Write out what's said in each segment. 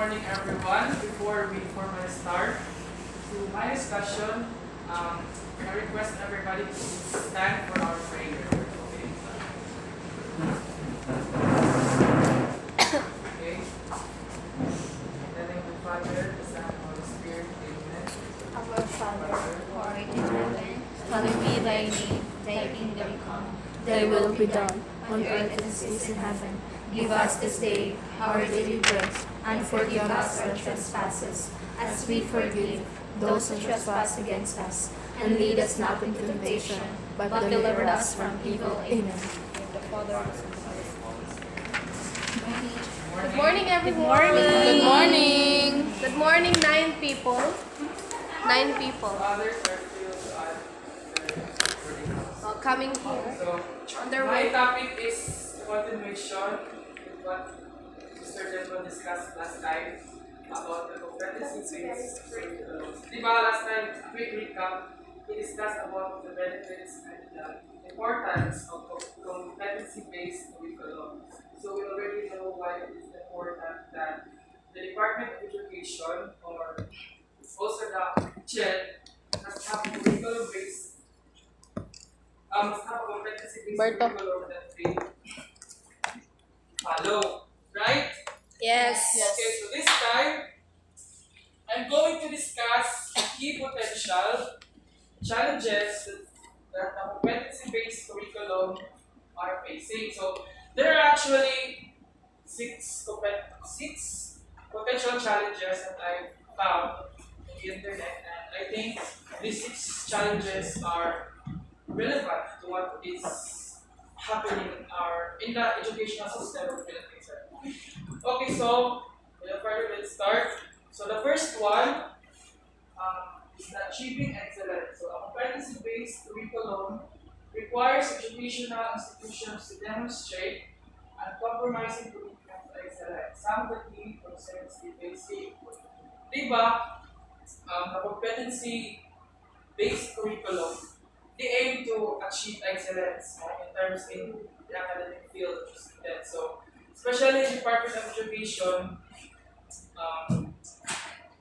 morning, everyone. Before we formally start to my discussion, I request everybody to stand for our prayer. Okay. Okay. In the name of the Father, the Son, and the Holy Spirit. Amen. Our Father, who art in heaven, hallowed be thy name. Thy kingdom come, thy will be done, on earth as it is in heaven. Give us this day our daily bread, and forgive us our trespasses, as we forgive those who trespass against us. And lead us not into temptation, but deliver us from evil. Amen. The Father, Good morning, everyone. Good morning. Good morning, 9 people. 9 people Others are still to add coming here So, on their my way. topic is continuation with what Mr. Denton discussed last time about the competency-based curriculum. Diba last time, a quick recap, we discussed about the benefits and the importance of competency-based curriculum. So we already know why it is important that the Department of Education or also the CHED must have a curriculum-based must have a competency-based Berto. curriculum that they follow, right? Yes. Okay, so this time, I'm going to discuss key potential challenges that the competency-based curriculum are facing. So there are actually six potential challenges that I found on the internet, and I think these 6 challenges are relevant to what is happening in the educational system of Philippines. Okay, so without further let's start. So the first one is the achieving excellence. So a competency-based curriculum requires educational institutions to demonstrate uncompromising commitment to excellence. Some of the key concerns the basic. Diba, the competency-based curriculum, they aim to achieve excellence in terms in the academic field of students. So, especially in the Department of Education, um,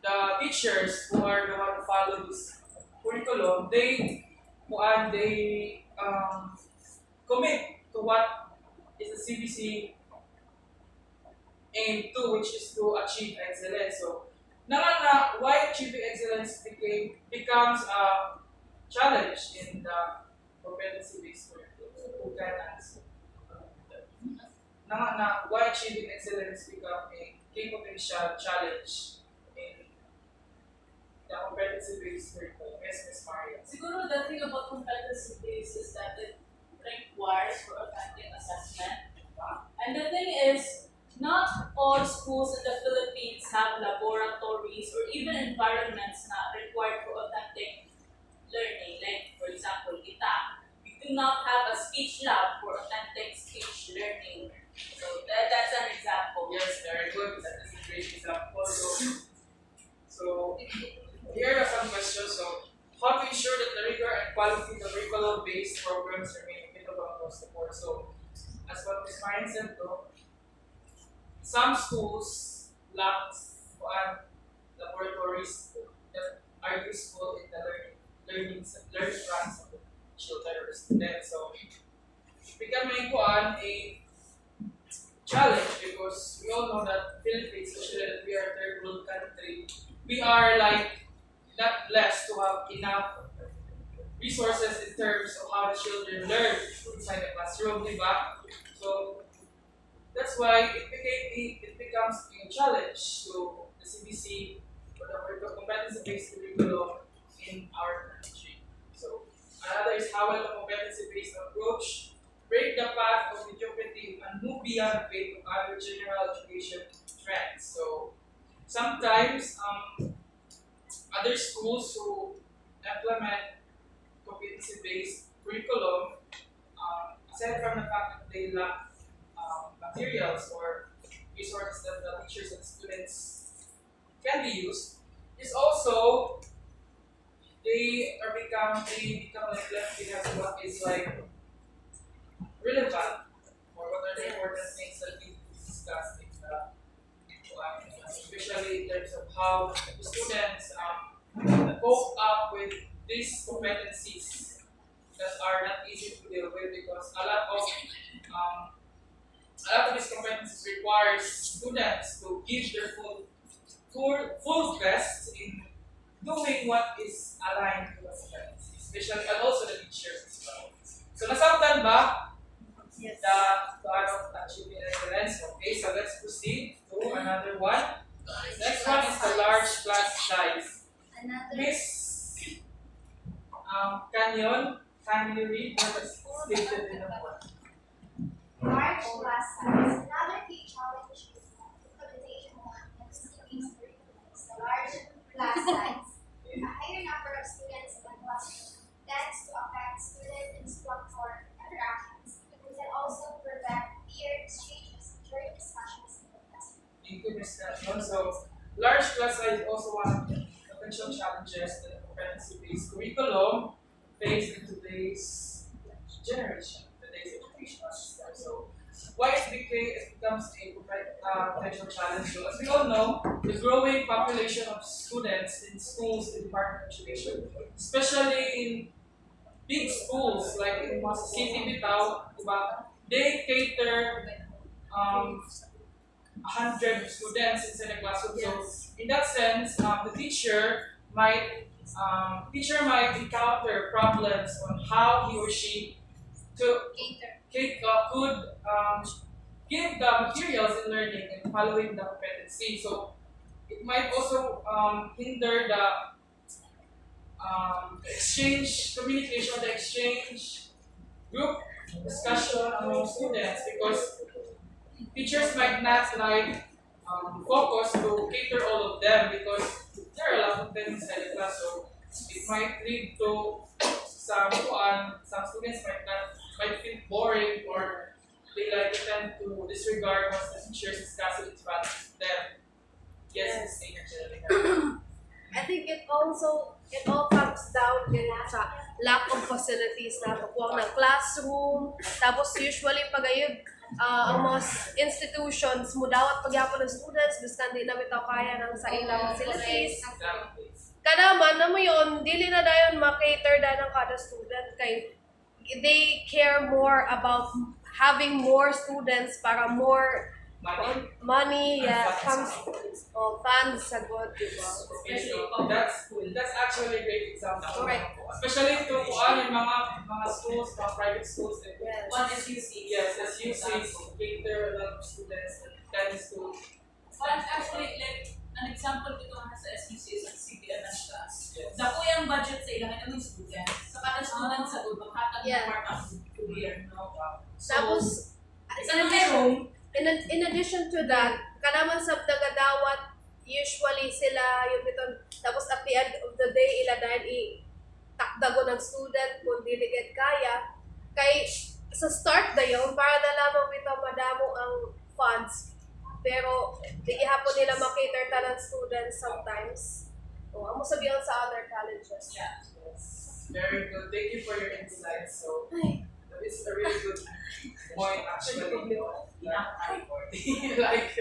the teachers who are the one who follow this curriculum, they commit to what is the CBC aim to, which is to achieve excellence. So, why achieving excellence becomes a challenge in the competency-based curriculum. So, who can answer? Why achieving excellence become a key potential challenge in the competency-based curriculum? Yes, Ms. Maria. Siguro the thing about competency based is that it requires for authentic assessment. And the thing is, not all schools in the Philippines have laboratories or even environments not required for authentic learning. Like, for example, kita. We do not have a speech lab for authentic speech learning. So that's an example. Yes, very good. That is a great example. So here are some questions. So, how to ensure that the rigor and quality of the curriculum-based programs remain applicable across the board? So, as what Ms. Marian said, though, some schools lack laboratories that are useful in the learning plans of the children or students. So, becoming a challenge because we all know that Philippines, especially that we are a third world country, we are like not blessed to have enough resources in terms of how the children learn inside the classroom, diba? So that's why it becomes a challenge to the CBC for the competency-based curriculum in our country. So another is how will the competency-based approach break the path of mediocrity and move beyond faith of other general education trends. So sometimes other schools who implement competency-based curriculum, aside from the fact that they lack materials or resources that the teachers and students can be used, is also they become like left behind what is like relevant or what are the important things that we discussed in the especially in terms of how the students cope up with these competencies that are not easy to deal with because um, a lot of these competencies requires students to give their full best in doing what is aligned to the competencies, especially and also the teachers as well. So nasabtan ba Yes. the achieving excellence? Okay, so let's proceed to another one. Next one is the large class size. Another Miss Canyon, can you read what is stated in the board? Large class size. Another key challenge is that implementation of MCP's curriculums. The large class size. A higher number of students in a classroom tends to affect student-instructor interactions. It can also prevent peer exchanges during discussions in the classroom. Thank you, Ms. Canyon. So, large class size is also one of the potential challenges that the competency-based curriculum face in today's generation, today's educational system. So, why it becomes a potential challenge? So, as we all know, the growing population of students in schools in Department of Education, especially in big schools like in City Bitaw, diba, they cater 100 students inside the classroom. Yes. So in that sense, the teacher might encounter problems on how he or she to could give the materials in learning and following the competency. So it might also hinder the exchange communication, the exchange group discussion among students because teachers might not focus to cater all of them because there are a lot of them inside the class. So it might lead to some students might feel boring or they tend to disregard what the teachers discuss in front of them. Yes, Miss Angel. I think it all comes down din sa lack of facilities na pagkuha ng classroom. Tapos usually pagayod ang mga institutions mudawat pagyapon ng students biskan di na bitaw kaya ng sa ilang facilities. Kanaman na mo yun, dili na dayon ma-cater da ng kada student kay they care more about having more students para more money comes funds sa God, diba? Okay, so that's actually a great example. Correct. Especially to yung mga schools, mga private schools. Yes. One SUC. Yes, SUC cater a lot of students that tends to. But actually, like, an example dito nga sa SUC is ang CBMS class. Yes. Dako yung budget sa ilang ng students. Sa kada student sa good, maghatag Yeah. ng part of the year, no? Tapos, Sa room, in addition to that, kanaman sa dagadawat, usually sila yung biton, tapos at the end of the day, ila dahil takdago ng student kung diligid kaya. Kay, sa start na yun, para na lamang bitaw madamo ang funds. Pero, di hapon nila makater ta ng students sometimes. O, amo sabihan sa other challenges. yeah. Yes. Very good. Thank you for your insights. So it's a really good point actually. Like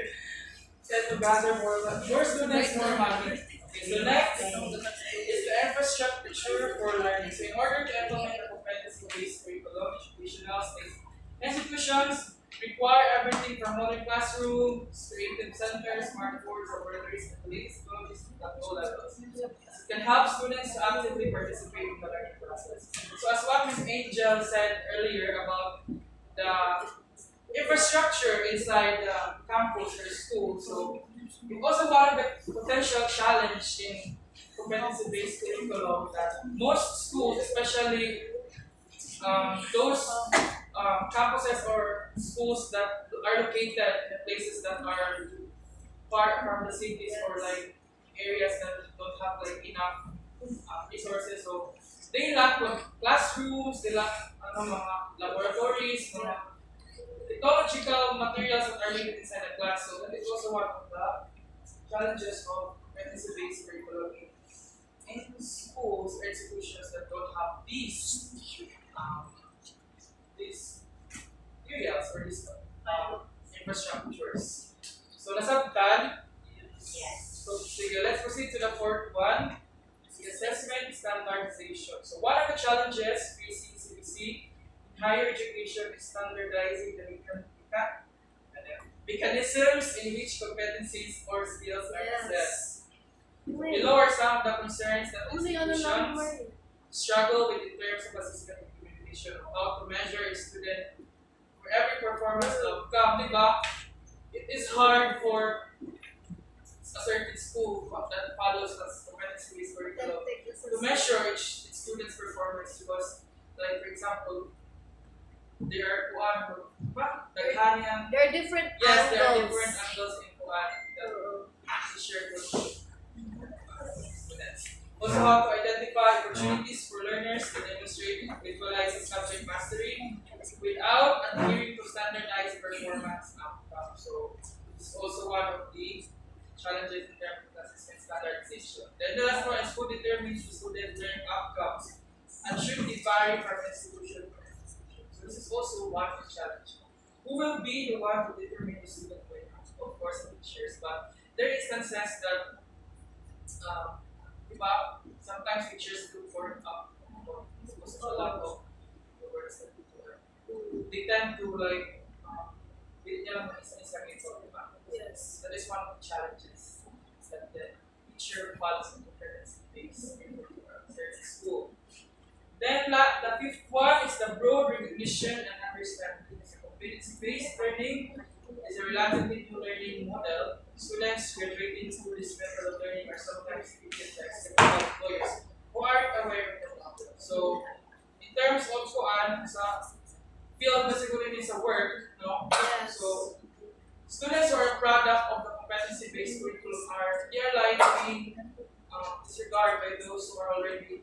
said to gather more students, more money. Okay, so next is the infrastructure for learning. So in order to implement a competency-based curriculum, educational institutions require everything from modern classrooms, creative centers, smart boards, laboratories, and latest technologies at all levels. It can help students to actively participate in the learning process. So as what Ms. Angel said earlier about the infrastructure inside the campus or school, so it also one of the potential challenge in competency-based curriculum that most schools, especially those campuses or schools that are located in places that are far from the cities or like areas that don't have like enough resources. So they lack classrooms, they lack mga laboratories, mga technological materials that are needed inside the class. So that is also one of the challenges of competency-based curriculum in schools or institutions that don't have these areas or these infrastructures. So nasabtan So one of the challenges facing CBC in higher education is standardizing the mechanisms in which competencies or skills are assessed. Below are some of the concerns that institutions struggle with in terms of assessment implementation of how to measure a student for every performance outcome. Diba? It is hard for a certain school that follows as competency-based curriculum to measure its students' performance because, like for example, there are Daghanian. There are different Yes, there are angles. different angles in Kuan that is shared with students. Also, how to identify opportunities for learners to demonstrate and visualize subject mastery without adhering to standardized performance outcomes. So, this is also one of the challenges in terms of assessment standardization. Then the last one is who determines the student learning outcomes and should they vary from institution to institution. So, this is also one of the challenges. Who will be the one to determine the student learning outcomes? Of course, the teachers, but there are instances that sometimes teachers look for because of a lot of the words that people are. They tend to like yes, that is one of the challenges that the teacher follows in competency based in certain school. Then the fifth one is the broad recognition and understanding. Competency-based learning is a relatively new learning model. Students graduating through this method of learning are sometimes treated like skeptical employers who aren't aware of the model. So, in terms of sa field na siguro din sa work, no? Yes. So, students who are a product of the competency-based curriculum they are likely disregarded by those who are already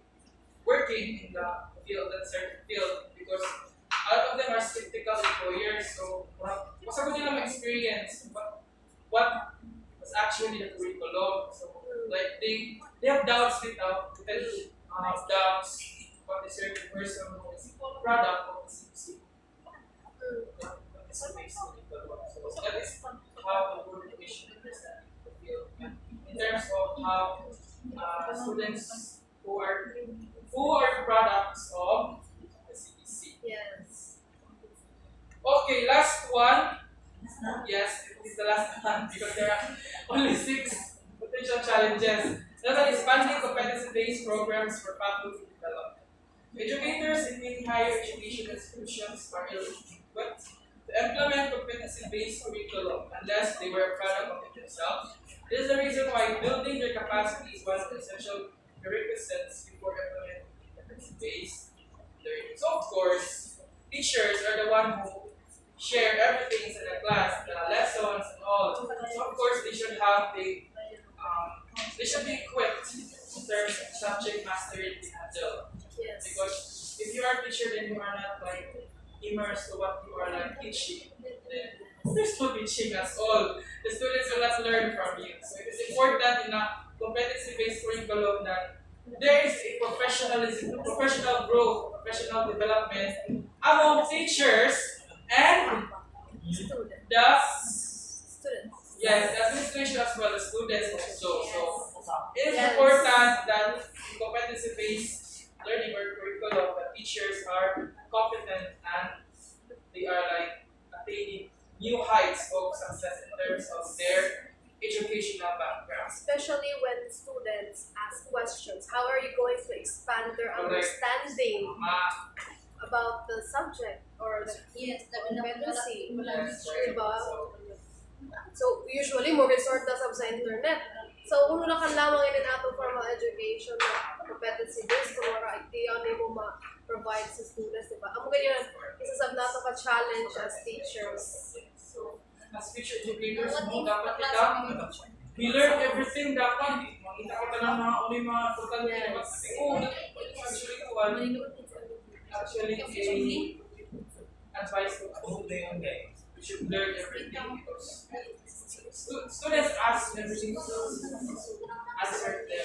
working in the field, that certain field, because a lot of them are skeptical employers. So, masagot nila ma-experience what was actually the curriculum. So, like they have doubts without doubts what a certain person who is a product of the CBC. So that is how the board education understands the field. In terms of how students who are products of the CBC. Yes. Okay, last one. Yes, it is the last one because there are only 6 potential challenges. Those are expanding competency-based programs for faculty development. Educators in many higher education institutions are ill-equipped to implement competency-based curriculum unless they were a product of it themselves. This is the reason why building their capacity is one of the essential prerequisites before implementing competency-based learning. So, of course, teachers are the one who share everything in the class, the lessons and all. So of course they should have they should be equipped in terms of subject mastery to handle. Yes. Because if you are a teacher then you are not like immersed to what you are like teaching, then there's no teaching at all. The students will not learn from you. So it is important in a competency-based curriculum that there is a professional growth, professional development among teachers and the Students. yes, the administration as well as students also. So it is Yes. important that in competency-based learning or curriculum, the teachers are competent and they are like attaining new heights of success in terms of their educational background. Especially when students ask questions. How are you going to expand their Correct. understanding about the subject or the competency? Yes, Diba? So, usually, mo resort na sa internet. So, kung na lamang in ato formal education na competency-based, kung wala idea na mo ma-provide sa students, diba? Ang ganyan, isa sa nato ka-challenge as teachers. So, as future educators mo, dapat kita we learn everything dapat. Makita kita ng mga total Yes. Actually, advice to we should learn everything because students ask everything to answer the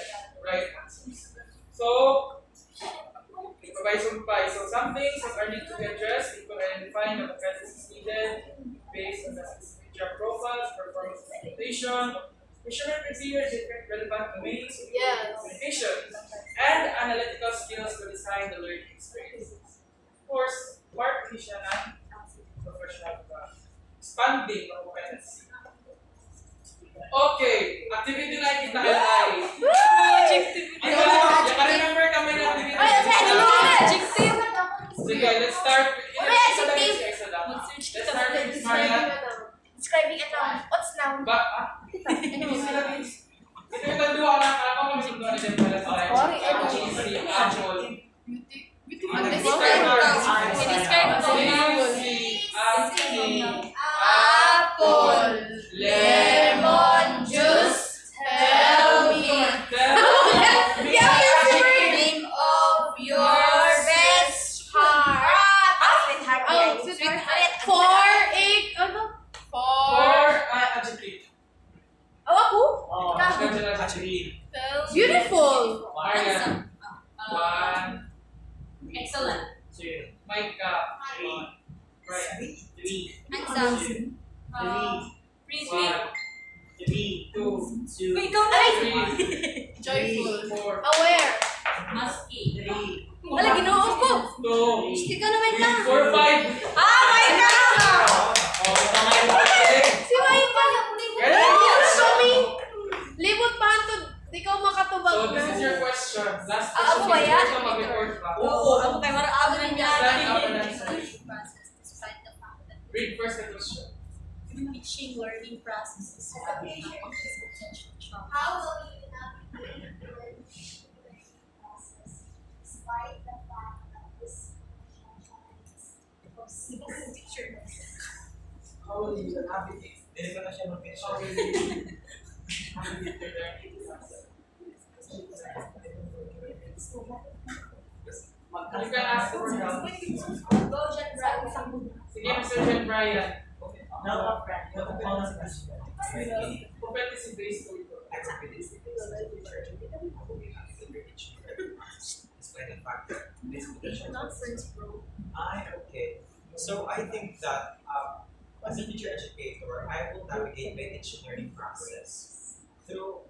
right answers. So, provide some advice. So, some things that are need to be addressed, people identify the competencies needed based on the specific job profiles, performance expectation, fishermen review different relevant domains of Yes. communication, and analytical skills to design the learning experiences. Of course, part ni siya ng professional expanding competency. Okay, activity na kita ay. Remember kami ng activity. Adjective. Sige, let's start. Let's start with Marian. Describing a noun. What's noun? Hindi sila guys. Ito yung tandua na ako kami siguro na din pala sa Sorry, Cheesy, apple. Apple. Lemon juice. Tell me. Name of your best heart. Oh, sweetheart. For ano? Four adjective. Ako? Adjective. Beautiful. Marian. One. Excellent. Micah. Brian. Handsome. Frisbee. Two. Wait, ikaw na. Three. Joyful. Four. Aware. Musky. Wala, ginoo ko. Two. Ikaw naman ka. Four, five. Ah, my God! Si Mike Kami. Libot pa hantod. Di ka makatubag So this na. is your question. Last Ako question. ba yan? Ito mag-report pa. Oo, ako kay Mara Abo na niya. Stand up and answer. Read first the question. Teaching learning processes. How will you navigate the learning process despite the fact that this How will you navigate? How will you navigate your learning process? You can ask for help. Sige, Mr. John Brian. Competency based to ito. Despite the fact that this potential okay. So I think that as a teacher educator, I will navigate my teaching learning process through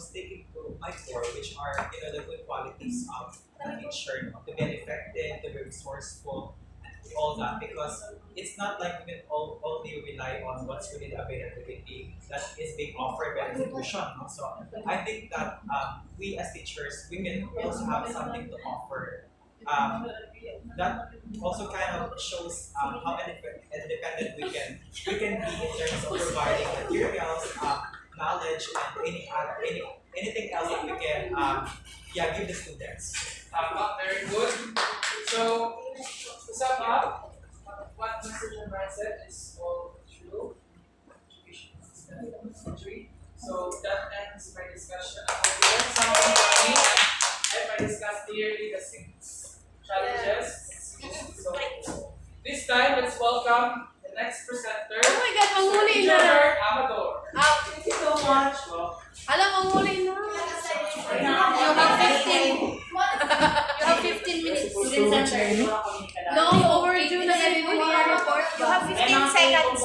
sticking to my core, which are the good qualities of a teacher, to be effective, to be resourceful, and all that, because it's not like we can only rely on what's really the availability that is being offered by the institution. So I think that we as teachers, we can also have something to offer. That also kind of shows how independent we can be in terms of providing materials, knowledge, and anything else that we can give the students. Very good. So, to sum up, what Mr. John Brian said is all true. Education system century. So that ends my discussion. I hope you learned something from me. And I discussed clearly the 6 challenges. So this time, let's welcome the next presenter. Oh my God, ang huli na. Junior Amador. Thank you so much. Alam, ang huli na. You have 15 minutes. Student center. Long overdue na yan. You have 15 seconds.